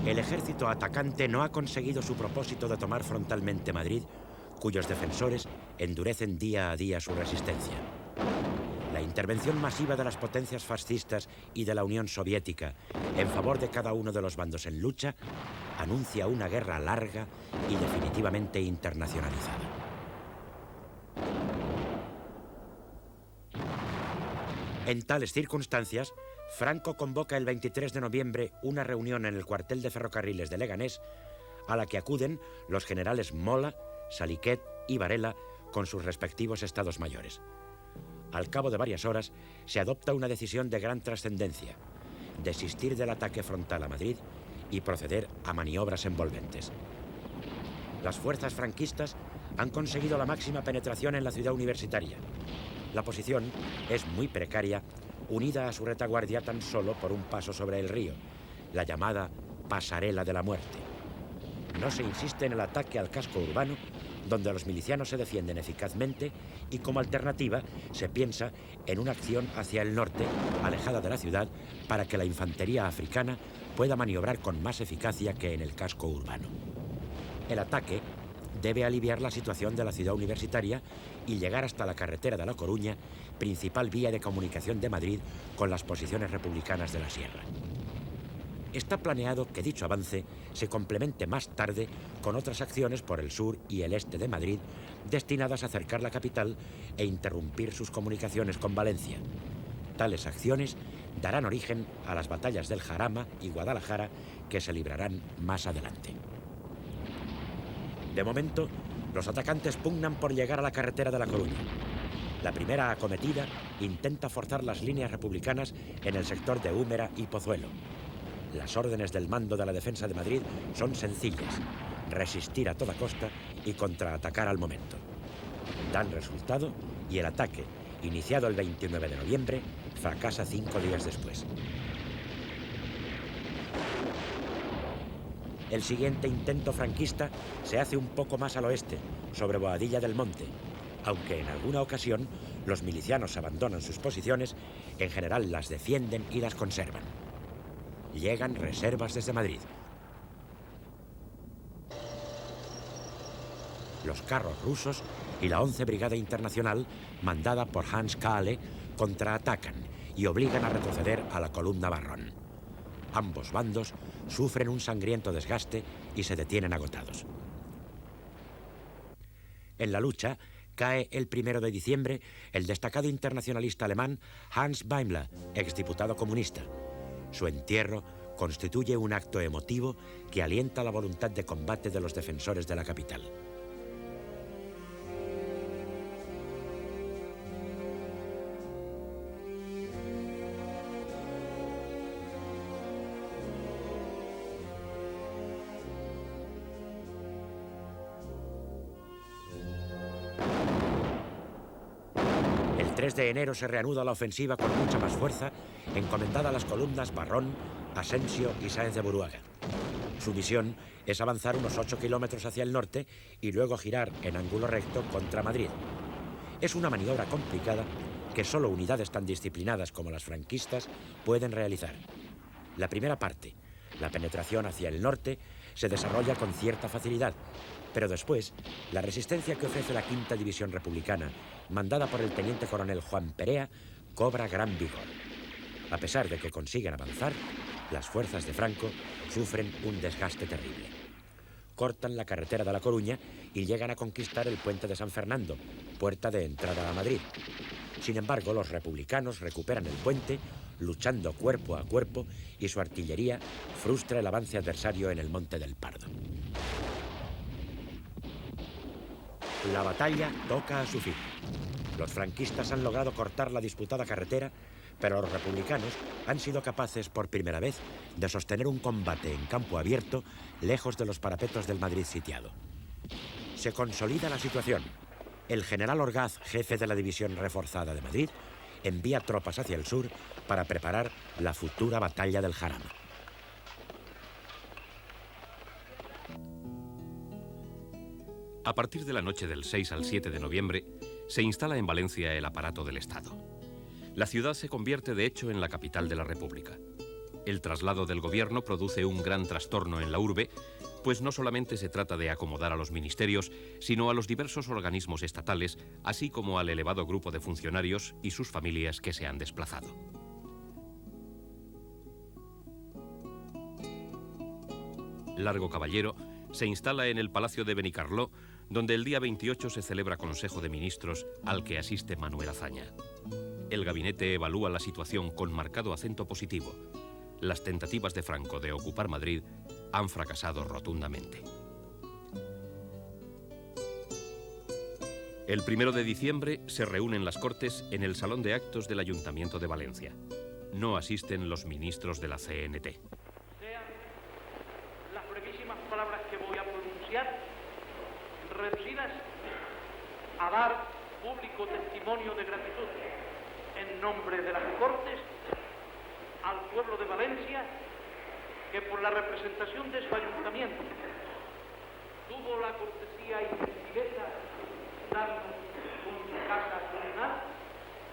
el ejército atacante no ha conseguido su propósito de tomar frontalmente Madrid, cuyos defensores endurecen día a día su resistencia. La intervención masiva de las potencias fascistas y de la Unión Soviética en favor de cada uno de los bandos en lucha anuncia una guerra larga y definitivamente internacionalizada. En tales circunstancias, Franco convoca el 23 de noviembre una reunión en el cuartel de ferrocarriles de Leganés, a la que acuden los generales Mola, Saliquet y Varela con sus respectivos estados mayores. Al cabo de varias horas, se adopta una decisión de gran trascendencia: desistir del ataque frontal a Madrid y proceder a maniobras envolventes. Las fuerzas franquistas han conseguido la máxima penetración en la ciudad universitaria. La posición es muy precaria, unida a su retaguardia tan solo por un paso sobre el río, la llamada Pasarela de la Muerte. No se insiste en el ataque al casco urbano, donde los milicianos se defienden eficazmente, y como alternativa se piensa en una acción hacia el norte, alejada de la ciudad, para que la infantería africana pueda maniobrar con más eficacia que en el casco urbano. El ataque debe aliviar la situación de la ciudad universitaria y llegar hasta la carretera de La Coruña, principal vía de comunicación de Madrid con las posiciones republicanas de la Sierra. Está planeado que dicho avance se complemente más tarde con otras acciones por el sur y el este de Madrid destinadas a acercar la capital e interrumpir sus comunicaciones con Valencia. Tales acciones darán origen a las batallas del Jarama y Guadalajara, que se librarán más adelante. De momento, los atacantes pugnan por llegar a la carretera de La Coruña. La primera acometida intenta forzar las líneas republicanas en el sector de Úmera y Pozuelo. Las órdenes del mando de la defensa de Madrid son sencillas: resistir a toda costa y contraatacar al momento. Dan resultado y el ataque, iniciado el 29 de noviembre, fracasa 5 días después. El siguiente intento franquista se hace un poco más al oeste, sobre Boadilla del Monte, aunque en alguna ocasión los milicianos abandonan sus posiciones, en general las defienden y las conservan. Llegan reservas desde Madrid. Los carros rusos y la 11 Brigada Internacional, mandada por Hans Kahle, contraatacan y obligan a retroceder a la columna Barrón. Ambos bandos sufren un sangriento desgaste y se detienen agotados. En la lucha cae el 1 de diciembre el destacado internacionalista alemán Hans Beimler, exdiputado comunista. Su entierro constituye un acto emotivo que alienta la voluntad de combate de los defensores de la capital. El 3 de enero se reanuda la ofensiva con mucha más fuerza, encomendada a las columnas Barrón, Asensio y Sáenz de Buruaga. Su misión es avanzar unos 8 kilómetros hacia el norte y luego girar en ángulo recto contra Madrid. Es una maniobra complicada que solo unidades tan disciplinadas como las franquistas pueden realizar. La primera parte, la penetración hacia el norte, se desarrolla con cierta facilidad, pero después la resistencia que ofrece la Quinta División Republicana, mandada por el teniente coronel Juan Perea, cobra gran vigor. A pesar de que consiguen avanzar, las fuerzas de Franco sufren un desgaste terrible. Cortan la carretera de La Coruña y llegan a conquistar el puente de San Fernando, puerta de entrada a Madrid. Sin embargo, los republicanos recuperan el puente, luchando cuerpo a cuerpo, y su artillería frustra el avance adversario en el Monte del Pardo. La batalla toca a su fin. Los franquistas han logrado cortar la disputada carretera, pero los republicanos han sido capaces por primera vez de sostener un combate en campo abierto lejos de los parapetos del Madrid sitiado. Se consolida la situación. El general Orgaz, jefe de la División Reforzada de Madrid, envía tropas hacia el sur para preparar la futura batalla del Jarama. A partir de la noche del 6 al 7 de noviembre, se instala en Valencia el aparato del Estado. La ciudad se convierte, de hecho, en la capital de la República. El traslado del gobierno produce un gran trastorno en la urbe, pues no solamente se trata de acomodar a los ministerios, sino a los diversos organismos estatales, así como al elevado grupo de funcionarios y sus familias que se han desplazado. Largo Caballero se instala en el Palacio de Benicarló, donde el día 28 se celebra Consejo de Ministros al que asiste Manuel Azaña. El gabinete evalúa la situación con marcado acento positivo. Las tentativas de Franco de ocupar Madrid han fracasado rotundamente. El 1 de diciembre se reúnen las Cortes en el Salón de Actos del Ayuntamiento de Valencia. No asisten los ministros de la CNT. Sean las brevísimas palabras que voy a pronunciar reducidas a dar público testimonio de gratitud en nombre de las Cortes al pueblo de Valencia, que por la representación de su ayuntamiento tuvo la cortesía y gentileza de darnos con su casa comunal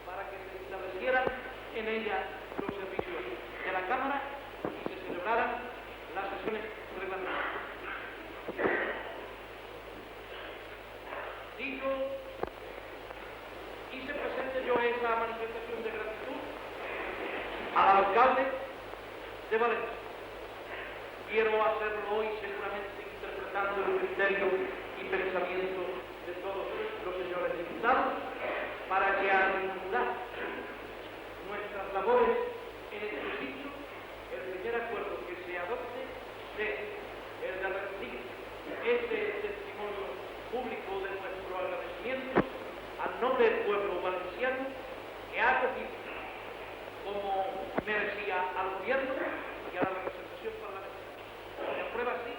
para que se establecieran en ella los servicios de la Cámara y se celebraran las sesiones reglamentarias. Hice presente yo esa manifestación de gratitud al alcalde de Valencia. Quiero hacerlo hoy seguramente interpretando el criterio y pensamiento de todos los señores diputados para que al reanudar nuestras labores en este sitio, el primer acuerdo que se adopte sea el de rendir este testimonio público de nuestro agradecimiento al noble pueblo valenciano que ha acogido como merecía al gobierno y a la representación parlamentaria. ¿Se aprueba así?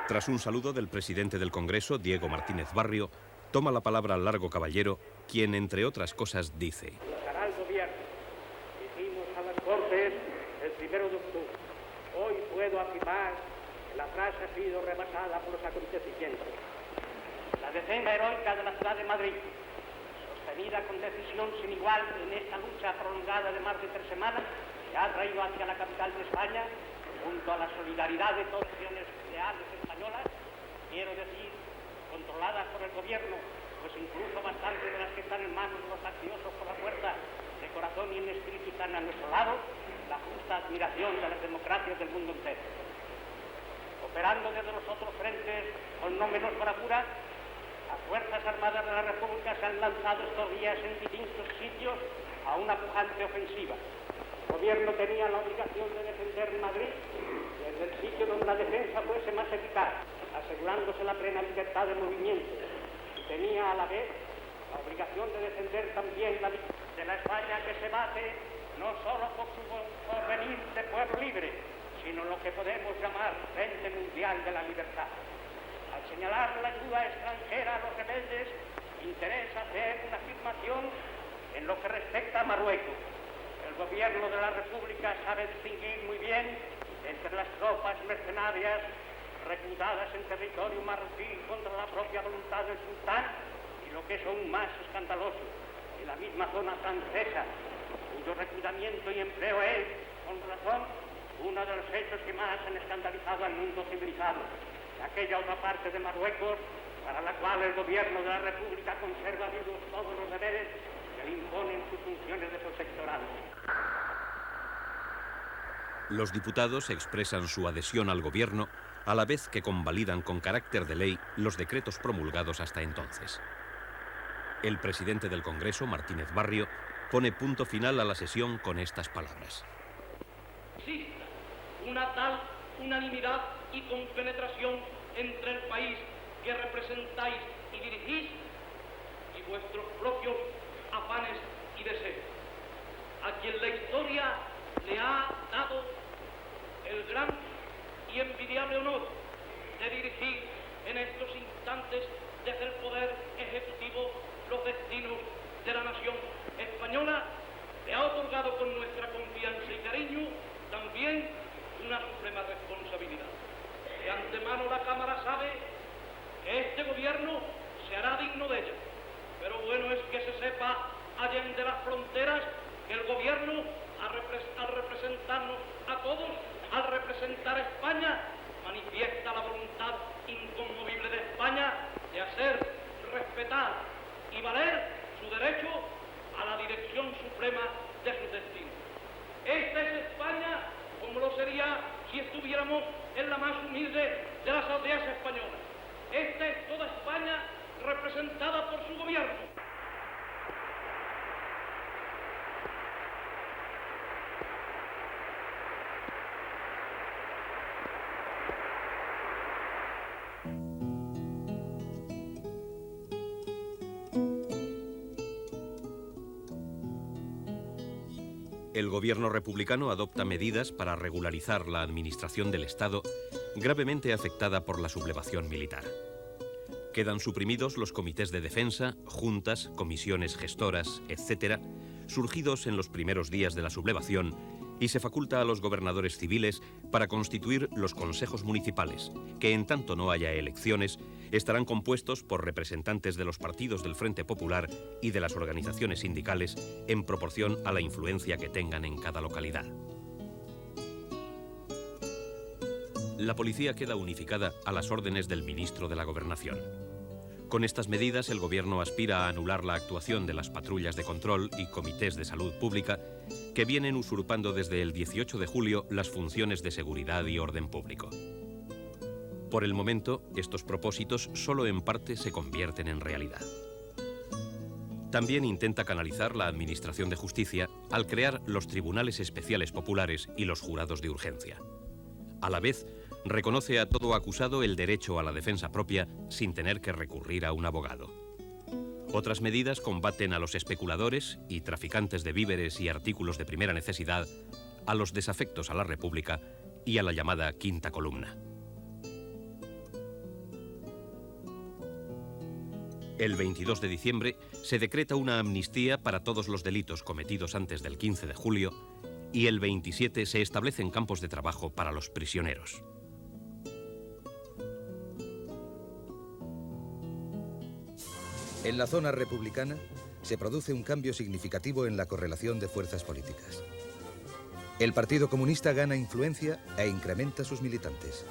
Tras un saludo del presidente del Congreso, Diego Martínez Barrio, toma la palabra Largo Caballero, quien, entre otras cosas, dice: Hará el gobierno. Hicimos a las Cortes el 1 de octubre. Hoy puedo afirmar que la frase ha sido rebasada por los acontecimientos. La defensa heroica de la ciudad de Madrid, sostenida con decisión sin igual en esta lucha prolongada de más de 3 semanas, que ha traído hacia la capital de España, junto a la solidaridad de todas las naciones leales españolas, quiero decir, controladas por el gobierno, pues incluso bastante de las que están en manos de los facciosos por la fuerza de corazón y en espíritu están a nuestro lado, la justa admiración de las democracias del mundo entero. Operando desde los otros frentes con no menos bravura, las Fuerzas Armadas de la República se han lanzado estos días en distintos sitios a una pujante ofensiva. El gobierno tenía la obligación de defender Madrid desde el sitio donde la defensa fuese más eficaz, asegurándose la plena libertad de movimiento. Y tenía a la vez la obligación de defender también la de la España que se bate no solo por su porvenir de pueblo libre, sino lo que podemos llamar Frente Mundial de la Libertad. Al señalar la ayuda extranjera a los rebeldes, interesa hacer una afirmación en lo que respecta a Marruecos. El gobierno de la República sabe distinguir muy bien entre las tropas mercenarias reclutadas en territorio marroquí contra la propia voluntad del sultán y lo que es aún más escandaloso, en la misma zona francesa, cuyo reclutamiento y empleo es, con razón, uno de los hechos que más han escandalizado al mundo civilizado. Aquella otra parte de Marruecos, para la cual el gobierno de la República conserva vivos todos los deberes que le imponen sus funciones de protectorado. Los diputados expresan su adhesión al gobierno a la vez que convalidan con carácter de ley los decretos promulgados hasta entonces. El presidente del Congreso, Martínez Barrio, pone punto final a la sesión con estas palabras: Existe una tal unanimidad y compenetración entre el país que representáis y dirigís y vuestros propios afanes y deseos, a quien la historia le ha dado el gran y envidiable honor de dirigir en estos instantes desde el poder ejecutivo los destinos de la nación española, le ha otorgado con nuestra confianza y cariño también una suprema responsabilidad. De antemano la Cámara sabe que este gobierno se hará digno de ella, pero bueno es que se sepa allende las fronteras que el gobierno, al representarnos a todos, al representar a España, manifiesta la voluntad inconmovible de España de hacer respetar y valer su derecho a la dirección suprema de sus destinos. Esta es España como lo sería si estuviéramos en la más humilde de las aldeas españolas. Esta es toda España representada por su gobierno. El gobierno republicano adopta medidas para regularizar la administración del Estado gravemente afectada por la sublevación militar. Quedan suprimidos los comités de defensa, juntas, comisiones gestoras, etc., surgidos en los primeros días de la sublevación, y se faculta a los gobernadores civiles para constituir los consejos municipales, que en tanto no haya elecciones, estarán compuestos por representantes de los partidos del Frente Popular y de las organizaciones sindicales en proporción a la influencia que tengan en cada localidad. La policía queda unificada a las órdenes del ministro de la Gobernación. Con estas medidas, el gobierno aspira a anular la actuación de las patrullas de control y comités de salud pública que vienen usurpando desde el 18 de julio las funciones de seguridad y orden público. Por el momento, estos propósitos solo en parte se convierten en realidad. También intenta canalizar la administración de justicia al crear los tribunales especiales populares y los jurados de urgencia. A la vez, reconoce a todo acusado el derecho a la defensa propia sin tener que recurrir a un abogado. Otras medidas combaten a los especuladores y traficantes de víveres y artículos de primera necesidad, a los desafectos a la República y a la llamada Quinta Columna. El 22 de diciembre se decreta una amnistía para todos los delitos cometidos antes del 15 de julio y el 27 se establecen campos de trabajo para los prisioneros. En la zona republicana se produce un cambio significativo en la correlación de fuerzas políticas. El Partido Comunista gana influencia e incrementa sus militantes.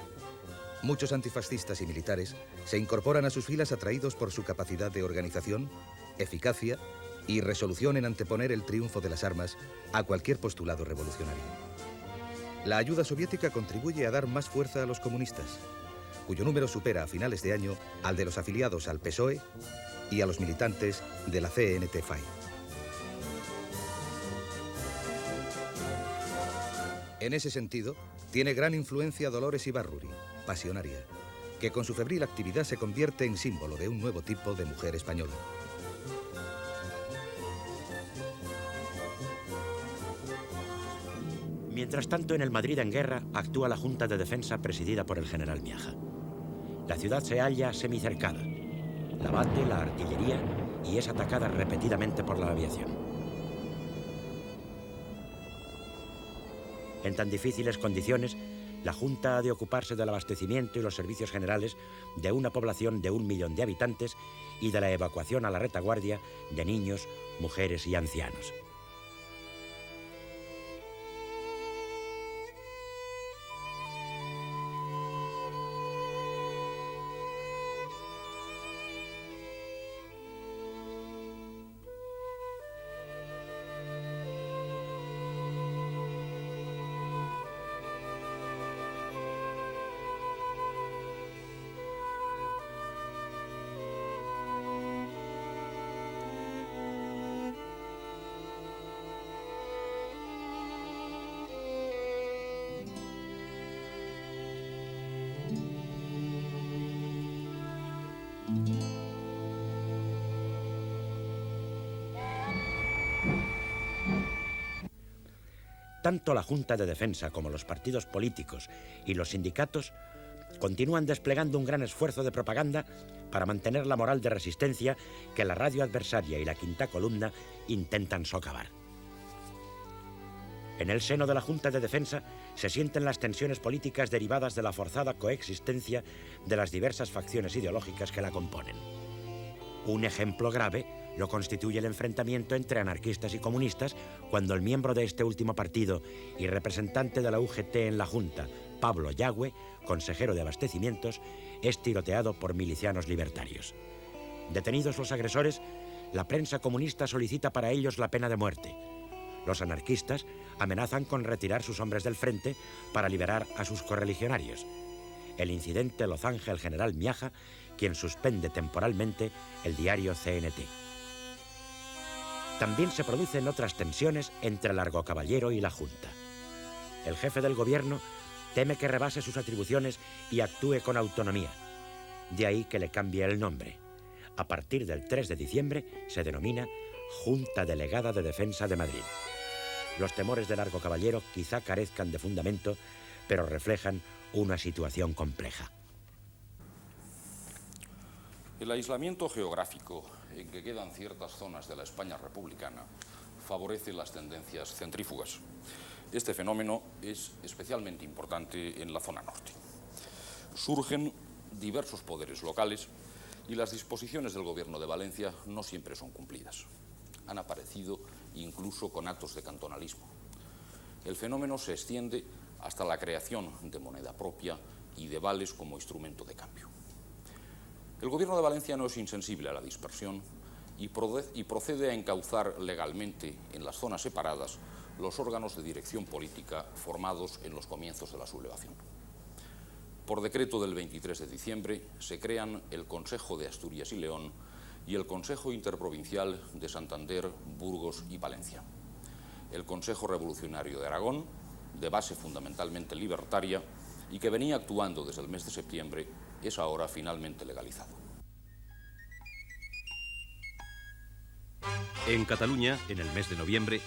Muchos antifascistas y militares se incorporan a sus filas atraídos por su capacidad de organización, eficacia y resolución en anteponer el triunfo de las armas a cualquier postulado revolucionario. La ayuda soviética contribuye a dar más fuerza a los comunistas, cuyo número supera a finales de año al de los afiliados al PSOE y a los militantes de la CNT-FAI. En ese sentido, tiene gran influencia Dolores Ibárruri, pasionaria, que con su febril actividad se convierte en símbolo de un nuevo tipo de mujer española. Mientras tanto, en el Madrid en guerra actúa la Junta de Defensa presidida por el general Miaja. La ciudad se halla semicercada. La bate la artillería y es atacada repetidamente por la aviación. En tan difíciles condiciones, la Junta ha de ocuparse del abastecimiento y los servicios generales de una población de 1 millón de habitantes y de la evacuación a la retaguardia de niños, mujeres y ancianos. Tanto la Junta de Defensa como los partidos políticos y los sindicatos continúan desplegando un gran esfuerzo de propaganda para mantener la moral de resistencia que la radio adversaria y la Quinta Columna intentan socavar. En el seno de la Junta de Defensa se sienten las tensiones políticas derivadas de la forzada coexistencia de las diversas facciones ideológicas que la componen. Un ejemplo grave lo constituye el enfrentamiento entre anarquistas y comunistas cuando el miembro de este último partido y representante de la UGT en la Junta, Pablo Yagüe, consejero de Abastecimientos, es tiroteado por milicianos libertarios. Detenidos los agresores, la prensa comunista solicita para ellos la pena de muerte. Los anarquistas amenazan con retirar sus hombres del frente para liberar a sus correligionarios. El incidente lo zanja el general Miaja, quien suspende temporalmente el diario CNT. También se producen otras tensiones entre Largo Caballero y la Junta. El jefe del gobierno teme que rebase sus atribuciones y actúe con autonomía. De ahí que le cambie el nombre. A partir del 3 de diciembre se denomina Junta Delegada de Defensa de Madrid. Los temores de Largo Caballero quizá carezcan de fundamento, pero reflejan una situación compleja. El aislamiento geográfico en que quedan ciertas zonas de la España republicana favorece las tendencias centrífugas. Este fenómeno es especialmente importante en la zona norte. Surgen diversos poderes locales y las disposiciones del Gobierno de Valencia no siempre son cumplidas. Han aparecido incluso con actos de cantonalismo. El fenómeno se extiende hasta la creación de moneda propia y de vales como instrumento de cambio. El Gobierno de Valencia no es insensible a la dispersión y procede a encauzar legalmente en las zonas separadas los órganos de dirección política formados en los comienzos de la sublevación. Por decreto del 23 de diciembre se crean el Consejo de Asturias y León y el Consejo Interprovincial de Santander, Burgos y Palencia. El Consejo Revolucionario de Aragón, de base fundamentalmente libertaria y que venía actuando desde el mes de septiembre, es ahora finalmente legalizado. En Cataluña, en el mes de noviembre,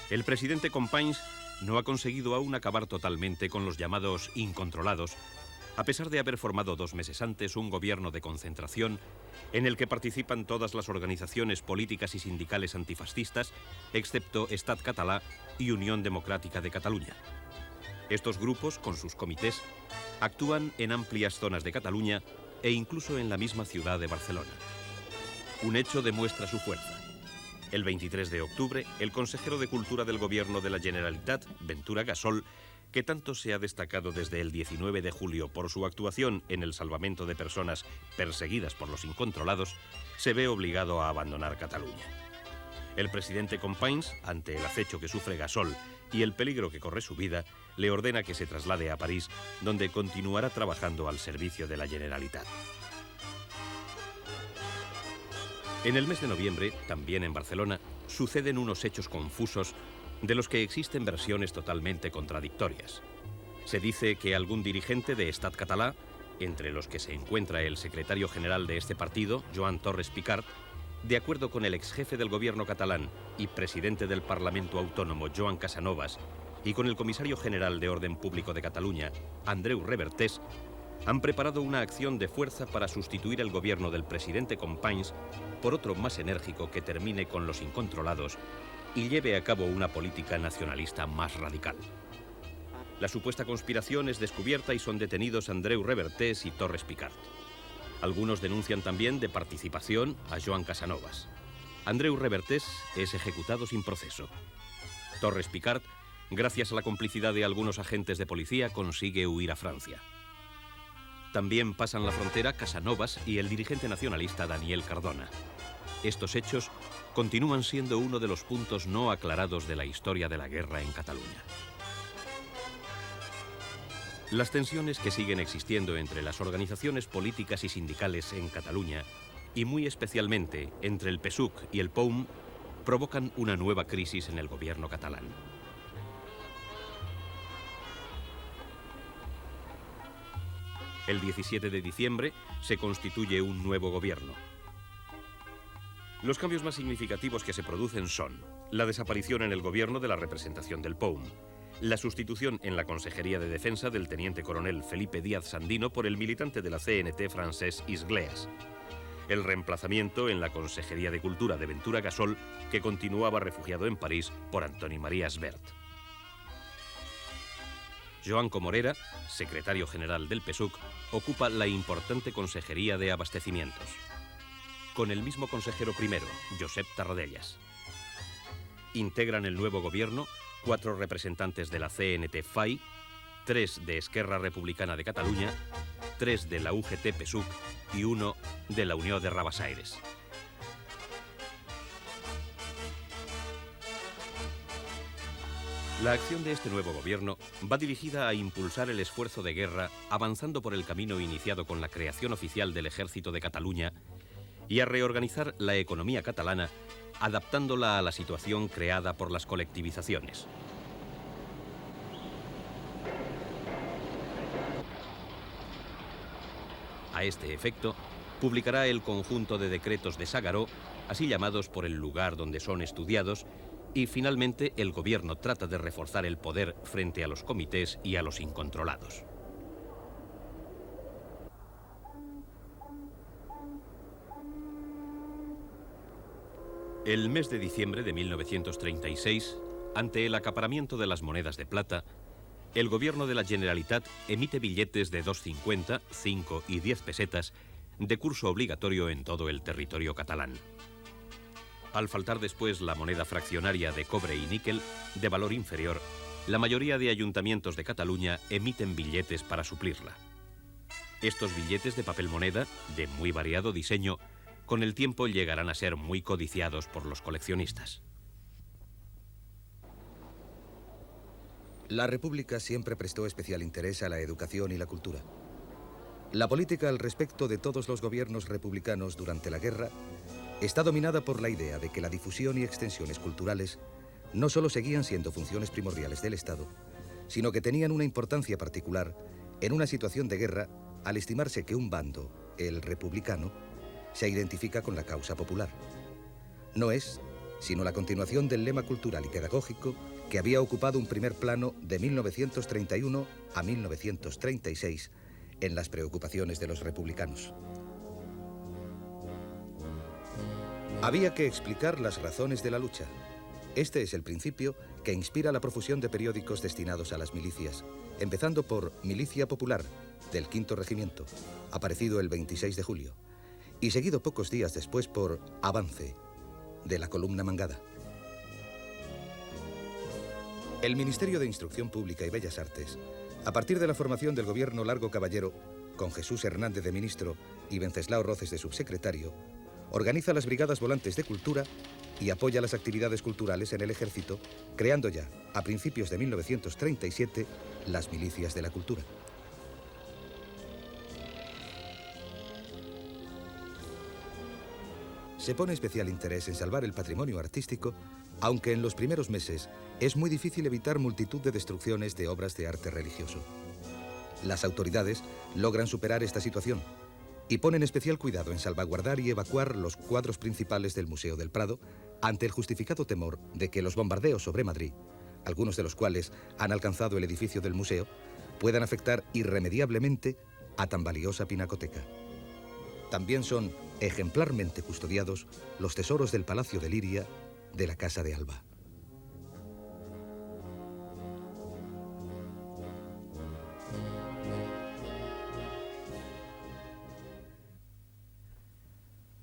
el presidente Companys no ha conseguido aún acabar totalmente con los llamados incontrolados, a pesar de haber formado 2 meses antes un gobierno de concentración en el que participan todas las organizaciones políticas y sindicales antifascistas, excepto Estat Català y Unión Democrática de Cataluña. Estos grupos, con sus comités, actúan en amplias zonas de Cataluña e incluso en la misma ciudad de Barcelona. Un hecho demuestra su fuerza. El 23 de octubre, el consejero de Cultura del Gobierno de la Generalitat, Ventura Gasol, que tanto se ha destacado desde el 19 de julio por su actuación en el salvamento de personas perseguidas por los incontrolados, se ve obligado a abandonar Cataluña. El presidente Companys, ante el acecho que sufre Gasol y el peligro que corre su vida, le ordena que se traslade a París, donde continuará trabajando al servicio de la Generalitat. En el mes de noviembre, también en Barcelona, suceden unos hechos confusos de los que existen versiones totalmente contradictorias. Se dice que algún dirigente de Estat Català, entre los que se encuentra el secretario general de este partido, Joan Torres Picart, de acuerdo con el exjefe del gobierno catalán y presidente del Parlamento Autónomo, Joan Casanovas, y con el comisario general de Orden Público de Cataluña, Andreu Revertés, han preparado una acción de fuerza para sustituir el gobierno del presidente Companys por otro más enérgico que termine con los incontrolados y lleve a cabo una política nacionalista más radical. La supuesta conspiración es descubierta y son detenidos Andreu Revertés y Torres Picart. Algunos denuncian también de participación a Joan Casanovas. Andreu Revertés es ejecutado sin proceso. Torres Picart, gracias a la complicidad de algunos agentes de policía, consigue huir a Francia. También pasan la frontera Casanovas y el dirigente nacionalista Daniel Cardona. Estos hechos continúan siendo uno de los puntos no aclarados de la historia de la guerra en Cataluña. Las tensiones que siguen existiendo entre las organizaciones políticas y sindicales en Cataluña, y muy especialmente entre el PSUC y el POUM, provocan una nueva crisis en el gobierno catalán. El 17 de diciembre se constituye un nuevo gobierno. Los cambios más significativos que se producen son la desaparición en el gobierno de la representación del POUM, la sustitución en la Consejería de Defensa del teniente coronel Felipe Díaz Sandino por el militante de la CNT francés Isgleas, el reemplazamiento en la Consejería de Cultura de Ventura Gasol, que continuaba refugiado en París, por Antoni María Sbert. Joan Comorera, secretario general del PSUC, ocupa la importante Consejería de Abastecimientos. Con el mismo consejero primero, Josep Tarradellas. Integran el nuevo gobierno 4 representantes de la CNT-FAI, 3 de Esquerra Republicana de Cataluña, 3 de la UGT-PSUC y 1 de la Unió de Rabassaires. La acción de este nuevo gobierno va dirigida a impulsar el esfuerzo de guerra, avanzando por el camino iniciado con la creación oficial del Ejército de Cataluña y a reorganizar la economía catalana, adaptándola a la situación creada por las colectivizaciones. A este efecto, publicará el conjunto de decretos de Ságaró, así llamados por el lugar donde son estudiados, y finalmente el gobierno trata de reforzar el poder frente a los comités y a los incontrolados. El mes de diciembre de 1936, ante el acaparamiento de las monedas de plata, el gobierno de la Generalitat emite billetes de 2,50, 5 y 10 pesetas de curso obligatorio en todo el territorio catalán. Al faltar después la moneda fraccionaria de cobre y níquel, de valor inferior, la mayoría de ayuntamientos de Cataluña emiten billetes para suplirla. Estos billetes de papel moneda, de muy variado diseño, con el tiempo llegarán a ser muy codiciados por los coleccionistas. La República siempre prestó especial interés a la educación y la cultura. La política al respecto de todos los gobiernos republicanos durante la guerra está dominada por la idea de que la difusión y extensiones culturales no solo seguían siendo funciones primordiales del Estado, sino que tenían una importancia particular en una situación de guerra al estimarse que un bando, el republicano, se identifica con la causa popular. No es sino la continuación del lema cultural y pedagógico que había ocupado un primer plano de 1931 a 1936 en las preocupaciones de los republicanos. Había que explicar las razones de la lucha. Este es el principio que inspira la profusión de periódicos destinados a las milicias, empezando por Milicia Popular, del 5º Regimiento, aparecido el 26 de julio, y seguido pocos días después por Avance, de la columna Mangada. El Ministerio de Instrucción Pública y Bellas Artes, a partir de la formación del gobierno Largo Caballero, con Jesús Hernández de ministro y Wenceslao Roces de subsecretario, organiza las Brigadas Volantes de Cultura y apoya las actividades culturales en el Ejército, creando ya, a principios de 1937, las Milicias de la Cultura. Se pone especial interés en salvar el patrimonio artístico, aunque en los primeros meses es muy difícil evitar multitud de destrucciones de obras de arte religioso. Las autoridades logran superar esta situación y ponen especial cuidado en salvaguardar y evacuar los cuadros principales del Museo del Prado ante el justificado temor de que los bombardeos sobre Madrid, algunos de los cuales han alcanzado el edificio del museo, puedan afectar irremediablemente a tan valiosa pinacoteca. También son ejemplarmente custodiados los tesoros del Palacio de Liria de la Casa de Alba.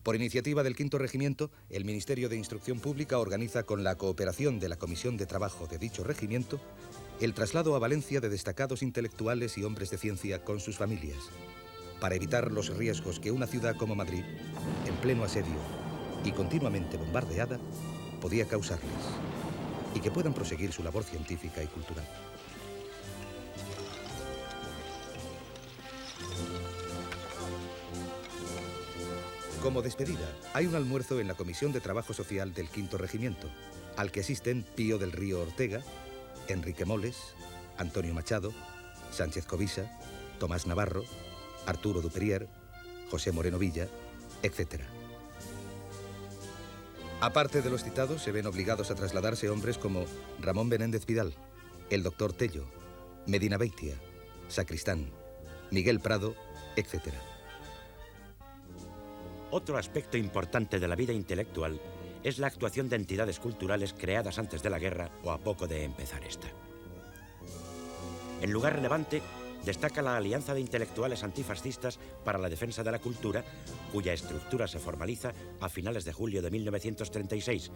Por iniciativa del 5º Regimiento, el Ministerio de Instrucción Pública organiza, con la cooperación de la Comisión de Trabajo de dicho regimiento, el traslado a Valencia de destacados intelectuales y hombres de ciencia con sus familias, para evitar los riesgos que una ciudad como Madrid, en pleno asedio y continuamente bombardeada, podía causarles, y que puedan proseguir su labor científica y cultural. Como despedida, hay un almuerzo en la Comisión de Trabajo Social del 5º Regimiento, al que asisten Pío del Río Ortega, Enrique Moles, Antonio Machado, Sánchez Covisa, Tomás Navarro, Arturo Duperier, José Moreno Villa, etc. Aparte de los citados, se ven obligados a trasladarse hombres como Ramón Benéndez Vidal, el doctor Tello, Medina Beitia, Sacristán, Miguel Prado, etc. Otro aspecto importante de la vida intelectual es la actuación de entidades culturales creadas antes de la guerra o a poco de empezar esta. En lugar relevante, destaca la Alianza de Intelectuales Antifascistas para la Defensa de la Cultura, cuya estructura se formaliza a finales de julio de 1936,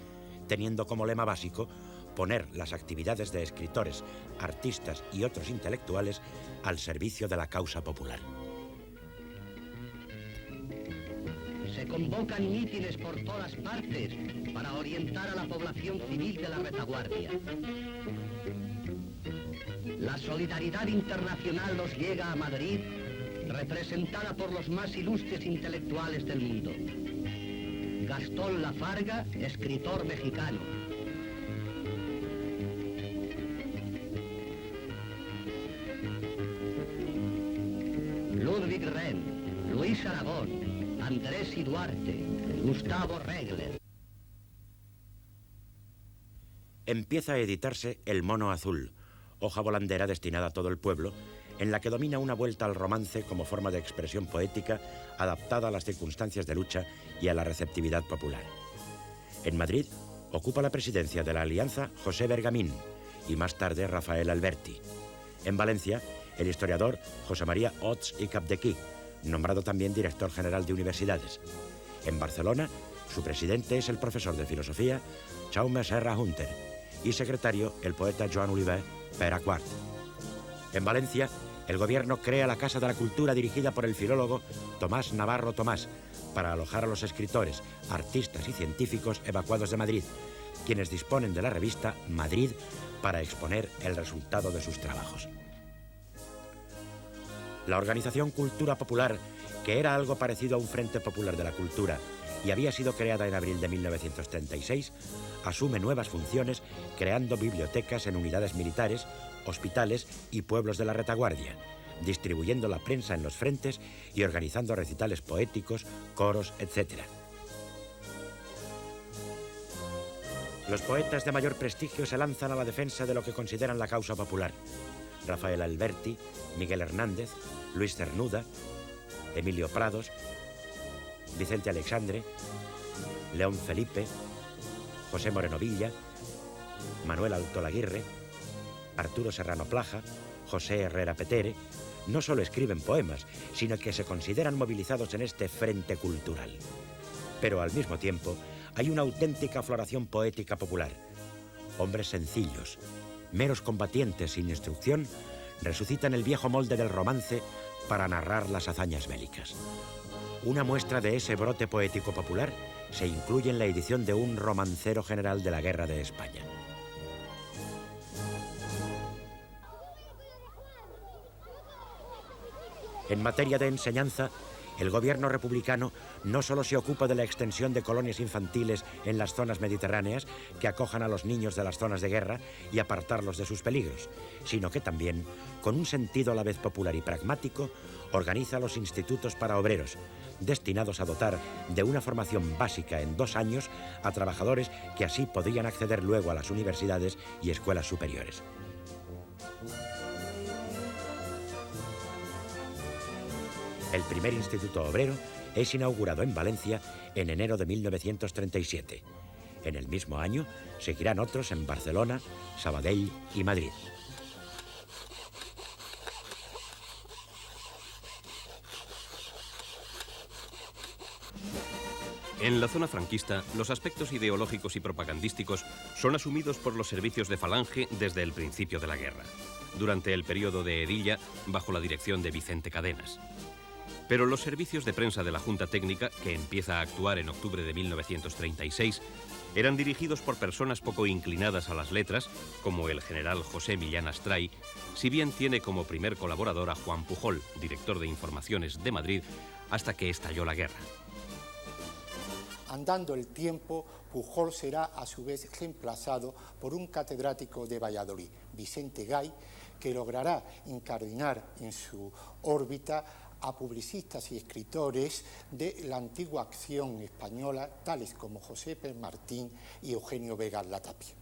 teniendo como lema básico poner las actividades de escritores, artistas y otros intelectuales al servicio de la causa popular. Se convocan mítines por todas partes para orientar a la población civil de la retaguardia. La solidaridad internacional nos llega a Madrid, representada por los más ilustres intelectuales del mundo. Gastón Lafarga, escritor mexicano. Ludwig Renn, Luis Aragón, Andrés y Duarte, Gustavo Regler. Empieza a editarse El Mono Azul, hoja volandera destinada a todo el pueblo, en la que domina una vuelta al romance como forma de expresión poética adaptada a las circunstancias de lucha y a la receptividad popular. En Madrid ocupa la presidencia de la Alianza José Bergamín y más tarde Rafael Alberti. En Valencia, el historiador José María Ots i Capdequí, nombrado también director general de universidades. En Barcelona, su presidente es el profesor de filosofía Jaume Serra Hunter y secretario el poeta Joan Oliver Pere Quart. En Valencia, el gobierno crea la Casa de la Cultura dirigida por el filólogo Tomás Navarro Tomás para alojar a los escritores, artistas y científicos evacuados de Madrid, quienes disponen de la revista Madrid para exponer el resultado de sus trabajos. La organización Cultura Popular, que era algo parecido a un Frente Popular de la Cultura y había sido creada en abril de 1936, asume nuevas funciones creando bibliotecas en unidades militares, hospitales y pueblos de la retaguardia, distribuyendo la prensa en los frentes y organizando recitales poéticos, coros, etc. Los poetas de mayor prestigio se lanzan a la defensa de lo que consideran la causa popular. Rafael Alberti, Miguel Hernández, Luis Cernuda, Emilio Prados, Vicente Alexandre, León Felipe, José Moreno Villa, Manuel Altolaguirre, Arturo Serrano Plaja, José Herrera Petere, no solo escriben poemas, sino que se consideran movilizados en este frente cultural. Pero al mismo tiempo hay una auténtica floración poética popular. Hombres sencillos, meros combatientes sin instrucción, resucitan el viejo molde del romance para narrar las hazañas bélicas. Una muestra de ese brote poético popular se incluye en la edición de Un romancero general de la Guerra de España. En materia de enseñanza, el gobierno republicano no solo se ocupa de la extensión de colonias infantiles en las zonas mediterráneas que acojan a los niños de las zonas de guerra y apartarlos de sus peligros, sino que también, con un sentido a la vez popular y pragmático, organiza los institutos para obreros, destinados a dotar de una formación básica en 2 años a trabajadores que así podrían acceder luego a las universidades y escuelas superiores. El primer instituto obrero es inaugurado en Valencia en enero de 1937. En el mismo año seguirán otros en Barcelona, Sabadell y Madrid. En la zona franquista, los aspectos ideológicos y propagandísticos son asumidos por los servicios de Falange desde el principio de la guerra, durante el periodo de Edilla, bajo la dirección de Vicente Cadenas. Pero los servicios de prensa de la Junta Técnica, que empieza a actuar en octubre de 1936, eran dirigidos por personas poco inclinadas a las letras, como el general José Millán Astray, si bien tiene como primer colaborador a Juan Pujol, director de Informaciones de Madrid, hasta que estalló la guerra. Andando el tiempo, Pujol será a su vez reemplazado por un catedrático de Valladolid, Vicente Gay, que logrará incardinar en su órbita a publicistas y escritores de la antigua acción española, tales como José Pérez Martín y Eugenio Vega Latapia.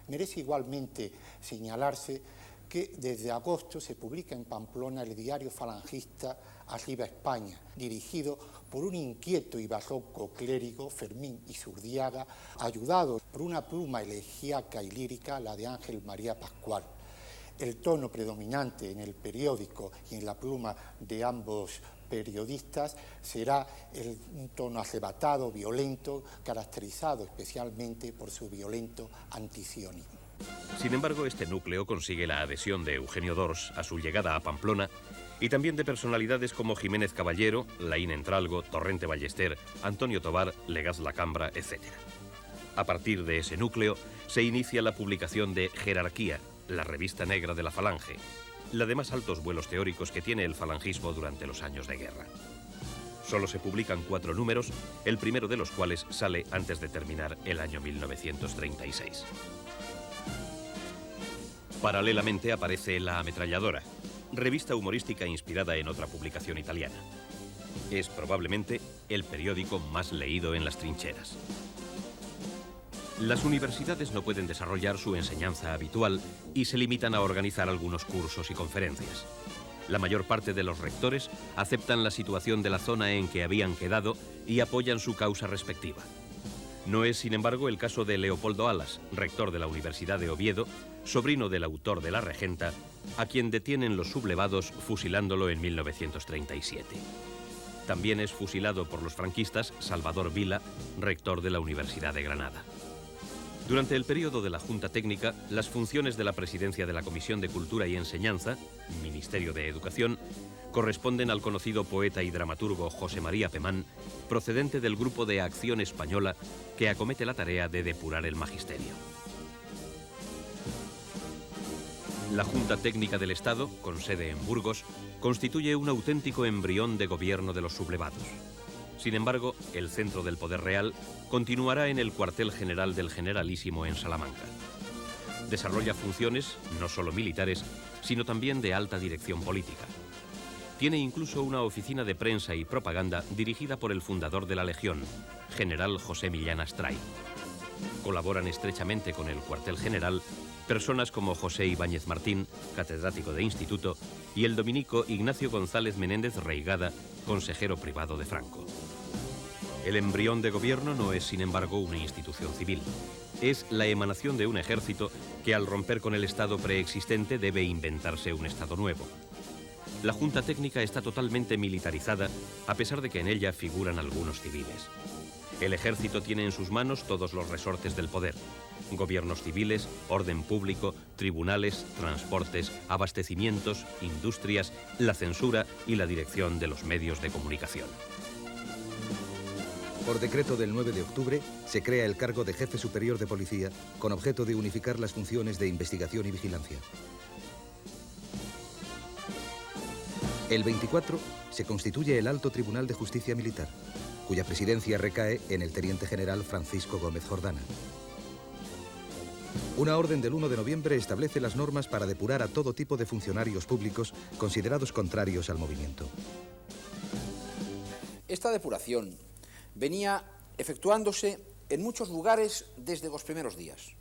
Merece igualmente señalarse que desde agosto se publica en Pamplona el diario falangista Arriba España, dirigido por un inquieto y barroco clérigo, Fermín Isurdiaga, ayudado por una pluma elegíaca y lírica, la de Ángel María Pascual. El tono predominante en el periódico y en la pluma de ambos periodistas será un tono arrebatado, violento, caracterizado especialmente por su violento antisionismo. Sin embargo, este núcleo consigue la adhesión de Eugenio d'Ors a su llegada a Pamplona y también de personalidades como Jiménez Caballero, Laín Entralgo, Torrente Ballester, Antonio Tobar, Legaz Lacambra, etc. A partir de ese núcleo se inicia la publicación de Jerarquía, la revista negra de la Falange, la de más altos vuelos teóricos que tiene el falangismo durante los años de guerra. Solo se publican 4 números, el primero de los cuales sale antes de terminar el año 1936. Paralelamente aparece La Ametralladora, revista humorística inspirada en otra publicación italiana. Es probablemente el periódico más leído en las trincheras. Las universidades no pueden desarrollar su enseñanza habitual y se limitan a organizar algunos cursos y conferencias. La mayor parte de los rectores aceptan la situación de la zona en que habían quedado y apoyan su causa respectiva. No es, sin embargo, el caso de Leopoldo Alas, rector de la Universidad de Oviedo, sobrino del autor de La Regenta, a quien detienen los sublevados fusilándolo en 1937. También es fusilado por los franquistas Salvador Vila, rector de la Universidad de Granada. Durante el periodo de la Junta Técnica, las funciones de la presidencia de la Comisión de Cultura y Enseñanza, Ministerio de Educación, corresponden al conocido poeta y dramaturgo José María Pemán, procedente del Grupo de Acción Española, que acomete la tarea de depurar el magisterio. La Junta Técnica del Estado, con sede en Burgos, constituye un auténtico embrión de gobierno de los sublevados. Sin embargo, el centro del poder real continuará en el cuartel general del Generalísimo en Salamanca. Desarrolla funciones no solo militares, sino también de alta dirección política. Tiene incluso una oficina de prensa y propaganda dirigida por el fundador de la Legión, general José Millán Astray. Colaboran estrechamente con el cuartel general personas como José Ibáñez Martín, catedrático de instituto, y el dominico Ignacio González Menéndez Reigada, consejero privado de Franco. El embrión de gobierno no es, sin embargo, una institución civil. Es la emanación de un ejército que, al romper con el Estado preexistente, debe inventarse un Estado nuevo. La Junta Técnica está totalmente militarizada, a pesar de que en ella figuran algunos civiles. El ejército tiene en sus manos todos los resortes del poder: gobiernos civiles, orden público, tribunales, transportes, abastecimientos, industrias, la censura y la dirección de los medios de comunicación. Por decreto del 9 de octubre, se crea el cargo de Jefe Superior de Policía con objeto de unificar las funciones de investigación y vigilancia. El 24 se constituye el Alto Tribunal de Justicia Militar, cuya presidencia recae en el Teniente General Francisco Gómez Jordana. Una orden del 1 de noviembre establece las normas para depurar a todo tipo de funcionarios públicos considerados contrarios al movimiento. Esta depuración venía efectuándose en muchos lugares desde los primeros días.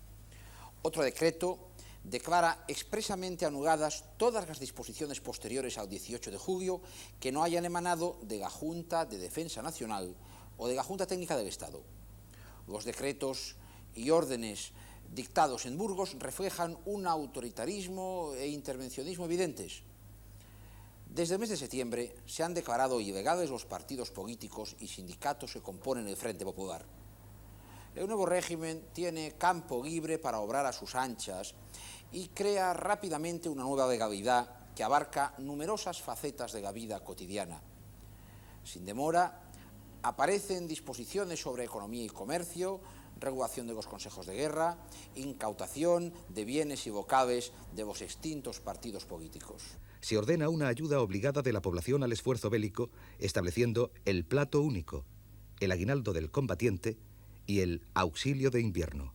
Otro decreto declara expresamente anuladas todas las disposiciones posteriores al 18 de julio que no hayan emanado de la Junta de Defensa Nacional o de la Junta Técnica del Estado. Los decretos y órdenes dictados en Burgos reflejan un autoritarismo e intervencionismo evidentes. Desde el mes de septiembre se han declarado ilegales los partidos políticos y sindicatos que componen el Frente Popular. El nuevo régimen tiene campo libre para obrar a sus anchas y crea rápidamente una nueva legalidad que abarca numerosas facetas de la vida cotidiana. Sin demora, aparecen disposiciones sobre economía y comercio, regulación de los consejos de guerra, incautación de bienes y vocales de los extintos partidos políticos. Se ordena una ayuda obligada de la población al esfuerzo bélico, estableciendo el plato único, el aguinaldo del combatiente y el auxilio de invierno.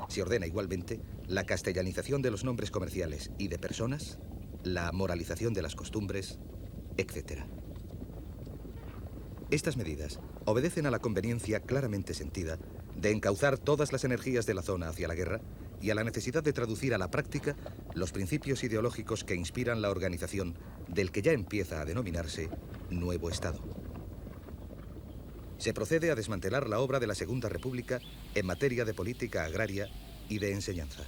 Se ordena igualmente la castellanización de los nombres comerciales y de personas, la moralización de las costumbres, etc. Estas medidas obedecen a la conveniencia claramente sentida de encauzar todas las energías de la zona hacia la guerra y a la necesidad de traducir a la práctica los principios ideológicos que inspiran la organización del que ya empieza a denominarse Nuevo Estado. Se procede a desmantelar la obra de la Segunda República en materia de política agraria y de enseñanza.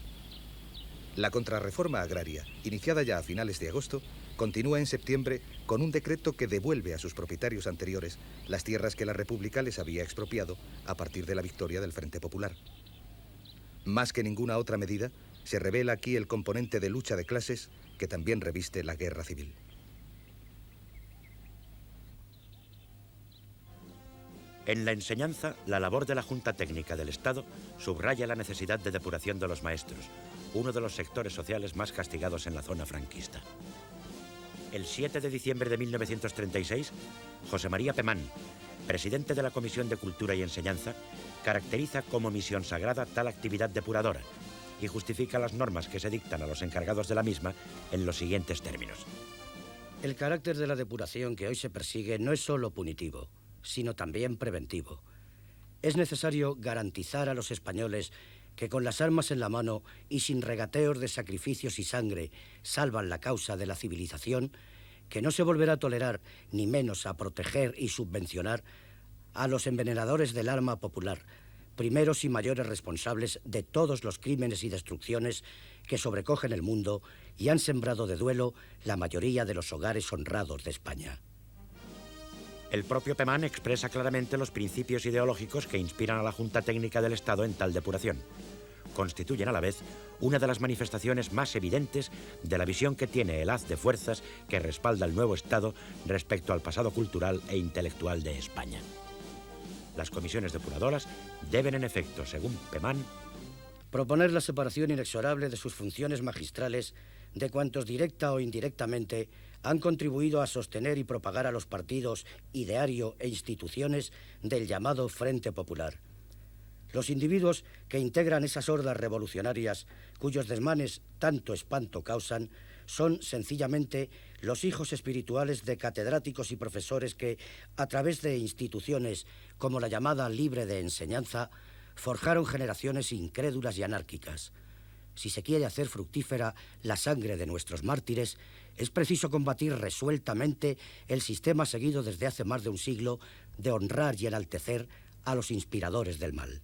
La contrarreforma agraria, iniciada ya a finales de agosto, continúa en septiembre con un decreto que devuelve a sus propietarios anteriores las tierras que la República les había expropiado a partir de la victoria del Frente Popular. Más que ninguna otra medida, se revela aquí el componente de lucha de clases que también reviste la guerra civil. En la enseñanza, la labor de la Junta Técnica del Estado subraya la necesidad de depuración de los maestros, uno de los sectores sociales más castigados en la zona franquista. El 7 de diciembre de 1936, José María Pemán, presidente de la Comisión de Cultura y Enseñanza, caracteriza como misión sagrada tal actividad depuradora y justifica las normas que se dictan a los encargados de la misma en los siguientes términos. El carácter de la depuración que hoy se persigue no es solo punitivo, sino también preventivo. Es necesario garantizar a los españoles que con las armas en la mano y sin regateos de sacrificios y sangre salvan la causa de la civilización, que no se volverá a tolerar, ni menos a proteger y subvencionar a los envenenadores del alma popular, primeros y mayores responsables de todos los crímenes y destrucciones que sobrecogen el mundo y han sembrado de duelo la mayoría de los hogares honrados de España. El propio Pemán expresa claramente los principios ideológicos que inspiran a la Junta Técnica del Estado en tal depuración. Constituyen a la vez una de las manifestaciones más evidentes de la visión que tiene el haz de fuerzas que respalda el nuevo Estado respecto al pasado cultural e intelectual de España. Las comisiones depuradoras deben, en efecto, según Pemán, proponer la separación inexorable de sus funciones magistrales de cuantos directa o indirectamente han contribuido a sostener y propagar a los partidos, ideario e instituciones del llamado Frente Popular. Los individuos que integran esas hordas revolucionarias, cuyos desmanes tanto espanto causan, son sencillamente los hijos espirituales de catedráticos y profesores que, a través de instituciones como la llamada libre de enseñanza, forjaron generaciones incrédulas y anárquicas. Si se quiere hacer fructífera la sangre de nuestros mártires, es preciso combatir resueltamente el sistema seguido desde hace más de un siglo de honrar y enaltecer a los inspiradores del mal.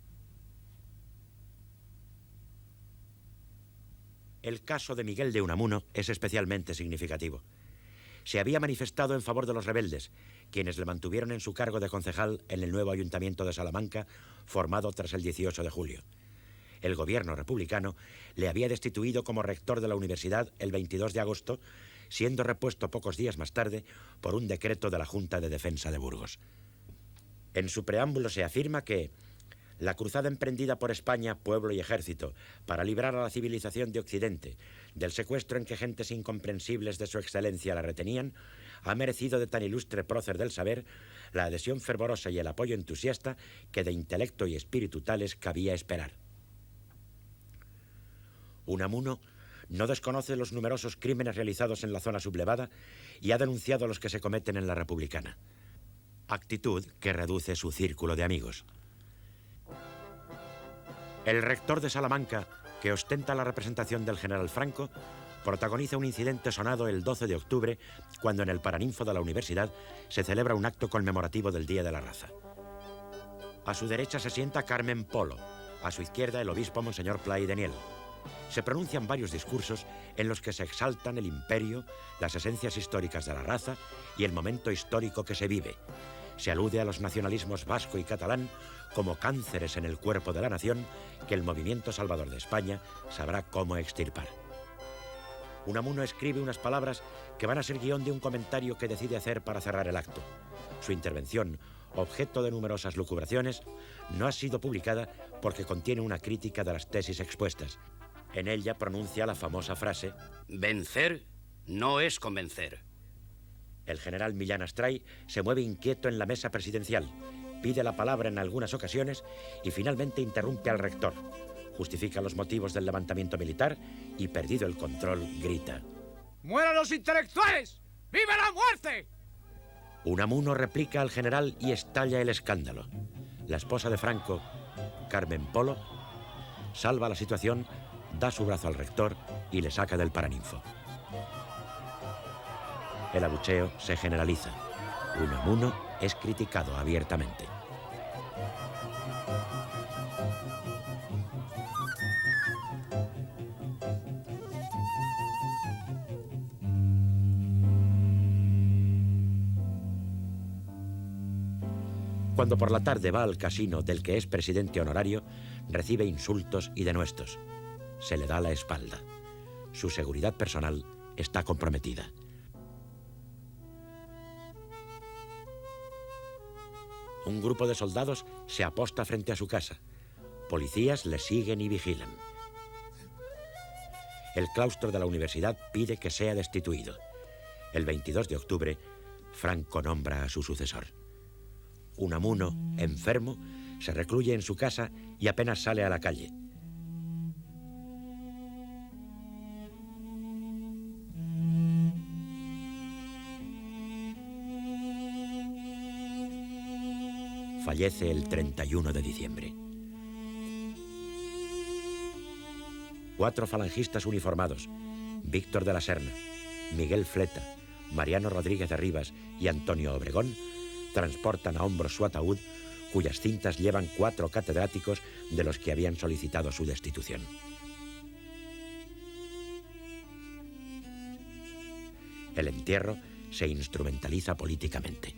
El caso de Miguel de Unamuno es especialmente significativo. Se había manifestado en favor de los rebeldes, quienes le mantuvieron en su cargo de concejal en el nuevo ayuntamiento de Salamanca, formado tras el 18 de julio. El gobierno republicano le había destituido como rector de la universidad el 22 de agosto, siendo repuesto pocos días más tarde por un decreto de la Junta de Defensa de Burgos. En su preámbulo se afirma que la cruzada emprendida por España, pueblo y ejército, para librar a la civilización de Occidente del secuestro en que gentes incomprensibles de su excelencia la retenían, ha merecido de tan ilustre prócer del saber la adhesión fervorosa y el apoyo entusiasta que de intelecto y espíritu tales cabía esperar. Unamuno no desconoce los numerosos crímenes realizados en la zona sublevada y ha denunciado los que se cometen en la Republicana. Actitud que reduce su círculo de amigos. El rector de Salamanca, que ostenta la representación del general Franco, protagoniza un incidente sonado el 12 de octubre, cuando en el Paraninfo de la universidad se celebra un acto conmemorativo del Día de la Raza. A su derecha se sienta Carmen Polo, a su izquierda el obispo Monseñor Pla y Daniel. Se pronuncian varios discursos en los que se exaltan el imperio, las esencias históricas de la raza y el momento histórico que se vive. Se alude a los nacionalismos vasco y catalán como cánceres en el cuerpo de la nación que el movimiento salvador de España sabrá cómo extirpar. Unamuno escribe unas palabras que van a ser guión de un comentario que decide hacer para cerrar el acto. Su intervención, objeto de numerosas lucubraciones, no ha sido publicada porque contiene una crítica de las tesis expuestas. En ella pronuncia la famosa frase: Vencer no es convencer. El general Millán Astray se mueve inquieto en la mesa presidencial, pide la palabra en algunas ocasiones y finalmente interrumpe al rector. Justifica los motivos del levantamiento militar y, perdido el control, grita: ¡Mueran los intelectuales! ¡Viva la muerte! Unamuno replica al general y estalla el escándalo. La esposa de Franco, Carmen Polo, salva la situación, da su brazo al rector y le saca del Paraninfo. El abucheo se generaliza. Unamuno es criticado abiertamente. cuando por la tarde va al casino del que es presidente honorario, recibe insultos y denuestos. Se le da la espalda. Su seguridad personal está comprometida. Un grupo de soldados se aposta frente a su casa. Policías le siguen y vigilan. El claustro de la universidad pide que sea destituido. El 22 de octubre, Franco nombra a su sucesor. Unamuno, enfermo, se recluye en su casa y apenas sale a la calle. Fallece el 31 de diciembre. 4 falangistas uniformados, Víctor de la Serna, Miguel Fleta, Mariano Rodríguez de Rivas y Antonio Obregón, transportan a hombros su ataúd, cuyas cintas llevan 4 catedráticos de los que habían solicitado su destitución. El entierro se instrumentaliza políticamente.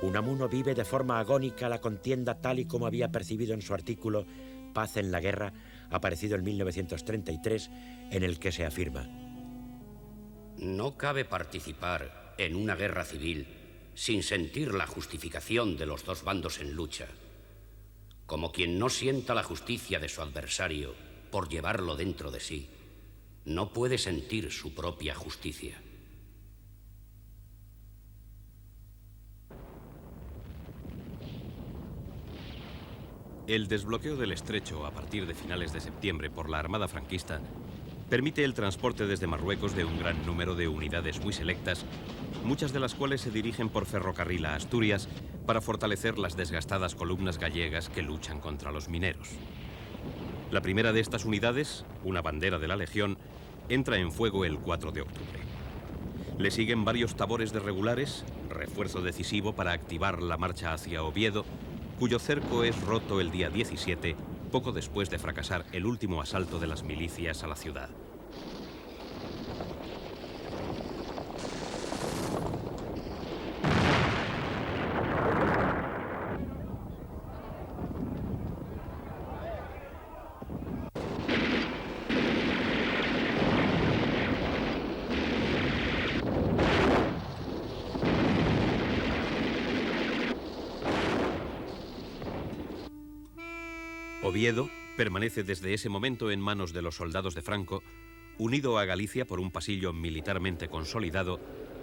Unamuno vive de forma agónica la contienda tal y como había percibido en su artículo Paz en la guerra, aparecido en 1933, en el que se afirma: no cabe participar en una guerra civil sin sentir la justificación de los dos bandos en lucha, como quien no sienta la justicia de su adversario por llevarlo dentro de sí, no puede sentir su propia justicia. El desbloqueo del estrecho a partir de finales de septiembre por la Armada franquista permite el transporte desde Marruecos de un gran número de unidades muy selectas, muchas de las cuales se dirigen por ferrocarril a Asturias para fortalecer las desgastadas columnas gallegas que luchan contra los mineros. La primera de estas unidades, una bandera de la Legión, entra en fuego el 4 de octubre. Le siguen varios tabores de regulares, refuerzo decisivo para activar la marcha hacia Oviedo, cuyo cerco es roto el día 17, poco después de fracasar el último asalto de las milicias a la ciudad. Oviedo permanece desde ese momento en manos de los soldados de Franco, unido a Galicia por un pasillo militarmente consolidado,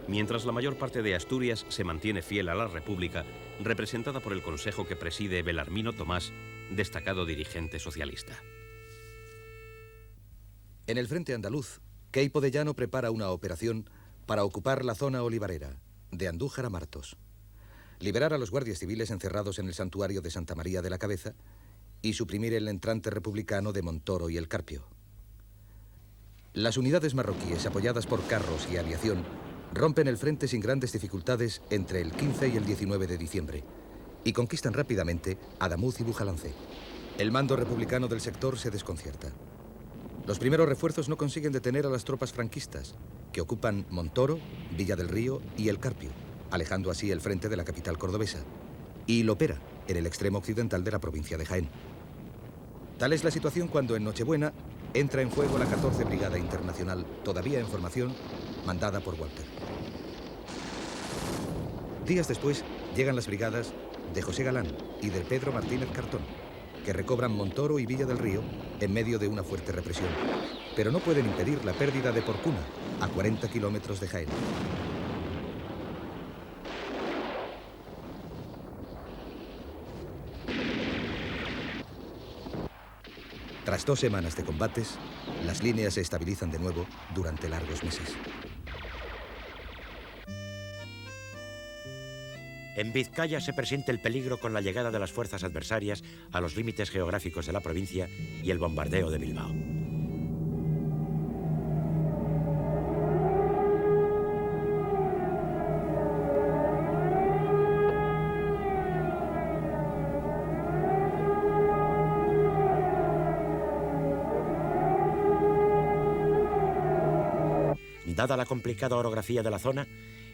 mientras la mayor parte de Asturias se mantiene fiel a la República, representada por el consejo que preside Belarmino Tomás, destacado dirigente socialista. En el frente andaluz, Queipo de Llano prepara una operación para ocupar la zona olivarera, de Andújar a Martos, liberar a los guardias civiles encerrados en el santuario de Santa María de la Cabeza y suprimir el entrante republicano de Montoro y el Carpio. Las unidades marroquíes, apoyadas por carros y aviación, rompen el frente sin grandes dificultades entre el 15 y el 19 de diciembre y conquistan rápidamente Adamuz y Bujalance. El mando republicano del sector se desconcierta. Los primeros refuerzos no consiguen detener a las tropas franquistas, que ocupan Montoro, Villa del Río y el Carpio, alejando así el frente de la capital cordobesa, y Lopera, en el extremo occidental de la provincia de Jaén. Tal es la situación cuando en Nochebuena entra en fuego la 14 Brigada Internacional, todavía en formación, mandada por Walter. Días después llegan las brigadas de José Galán y de Pedro Martínez Cartón, que recobran Montoro y Villa del Río en medio de una fuerte represión, pero no pueden impedir la pérdida de Porcuna, a 40 kilómetros de Jaén. Tras 2 semanas de combates, las líneas se estabilizan de nuevo durante largos meses. En Vizcaya se presiente el peligro con la llegada de las fuerzas adversarias a los límites geográficos de la provincia y el bombardeo de Bilbao. Dada la complicada orografía de la zona,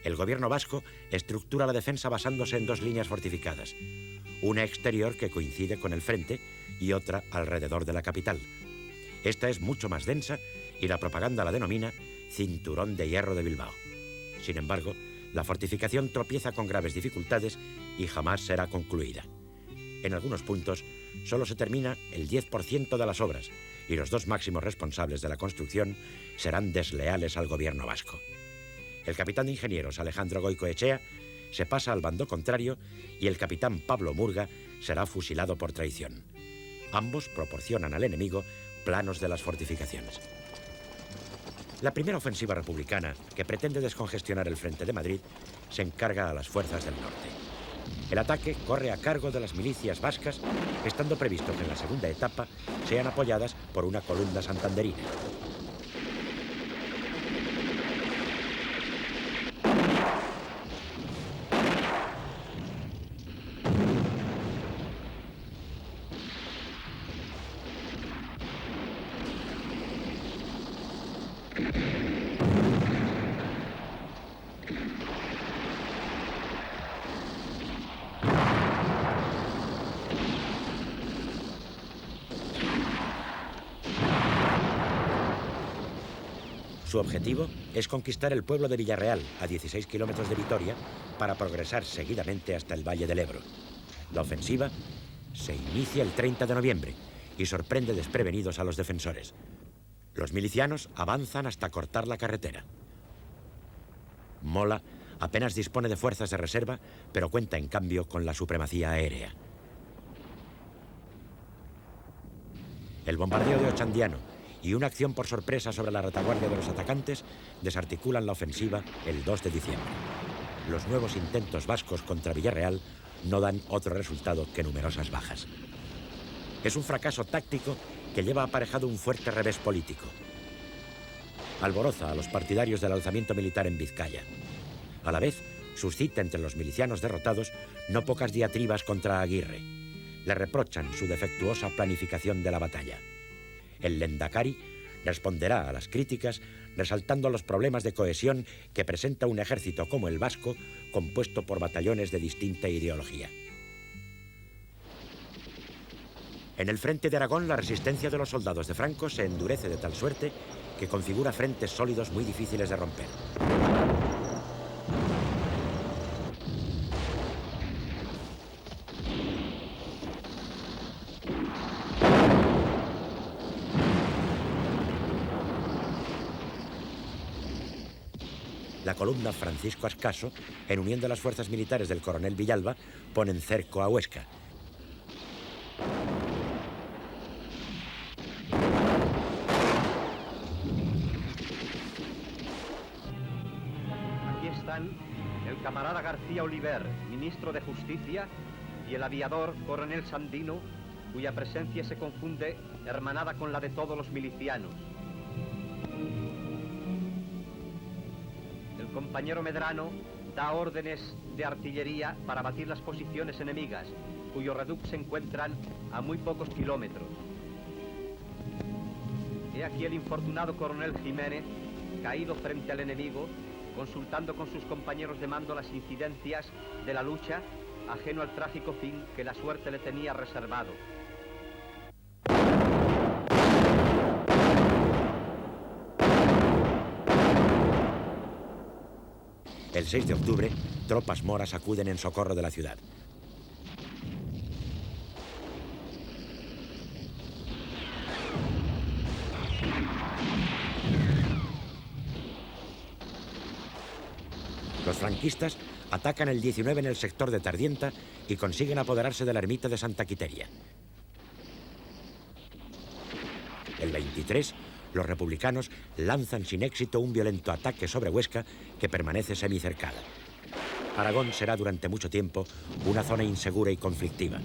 el gobierno vasco estructura la defensa basándose en dos líneas fortificadas, una exterior que coincide con el frente y otra alrededor de la capital. Esta es mucho más densa y la propaganda la denomina Cinturón de Hierro de Bilbao. Sin embargo, la fortificación tropieza con graves dificultades y jamás será concluida. En algunos puntos, solo se termina el 10% de las obras y los dos máximos responsables de la construcción serán desleales al gobierno vasco. El capitán de ingenieros Alejandro Goicoechea se pasa al bando contrario y el capitán Pablo Murga será fusilado por traición. Ambos proporcionan al enemigo planos de las fortificaciones. La primera ofensiva republicana, que pretende descongestionar el frente de Madrid, se encarga a las fuerzas del norte. El ataque corre a cargo de las milicias vascas, estando previsto que en la segunda etapa sean apoyadas por una columna santanderina. Su objetivo es conquistar el pueblo de Villarreal, a 16 kilómetros de Vitoria, para progresar seguidamente hasta el Valle del Ebro. La ofensiva se inicia el 30 de noviembre y sorprende desprevenidos a los defensores. Los milicianos avanzan hasta cortar la carretera. Mola apenas dispone de fuerzas de reserva, pero cuenta en cambio con la supremacía aérea. El bombardeo de Ochandiano y una acción por sorpresa sobre la retaguardia de los atacantes desarticulan la ofensiva el 2 de diciembre. Los nuevos intentos vascos contra Villarreal no dan otro resultado que numerosas bajas. Es un fracaso táctico que lleva aparejado un fuerte revés político. Alboroza a los partidarios del alzamiento militar en Vizcaya. A la vez, suscita entre los milicianos derrotados no pocas diatribas contra Aguirre. Le reprochan su defectuosa planificación de la batalla. El Lendakari responderá a las críticas resaltando los problemas de cohesión que presenta un ejército como el vasco, compuesto por batallones de distinta ideología. En el frente de Aragón, la resistencia de los soldados de Franco se endurece de tal suerte que configura frentes sólidos muy difíciles de romper. La columna Francisco Ascaso, en unión de las fuerzas militares del coronel Villalba, ponen cerco a Huesca. Aquí están el camarada García Oliver, ministro de Justicia, y el aviador coronel Sandino, cuya presencia se confunde hermanada con la de todos los milicianos. El compañero Medrano da órdenes de artillería para batir las posiciones enemigas, cuyos reductos se encuentran a muy pocos kilómetros. He aquí el infortunado coronel Jiménez, caído frente al enemigo, consultando con sus compañeros de mando las incidencias de la lucha, ajeno al trágico fin que la suerte le tenía reservado. El 6 de octubre, tropas moras acuden en socorro de la ciudad. Los franquistas atacan el 19 en el sector de Tardienta y consiguen apoderarse de la ermita de Santa Quiteria. El 23, los republicanos lanzan sin éxito un violento ataque sobre Huesca que permanece semicercada. Aragón será durante mucho tiempo una zona insegura y conflictiva.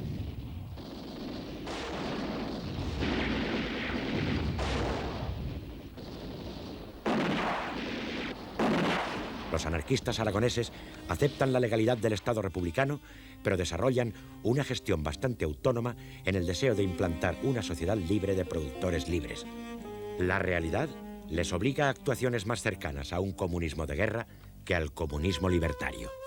Los anarquistas aragoneses aceptan la legalidad del Estado republicano, pero desarrollan una gestión bastante autónoma en el deseo de implantar una sociedad libre de productores libres. La realidad les obliga a actuaciones más cercanas a un comunismo de guerra que al comunismo libertario.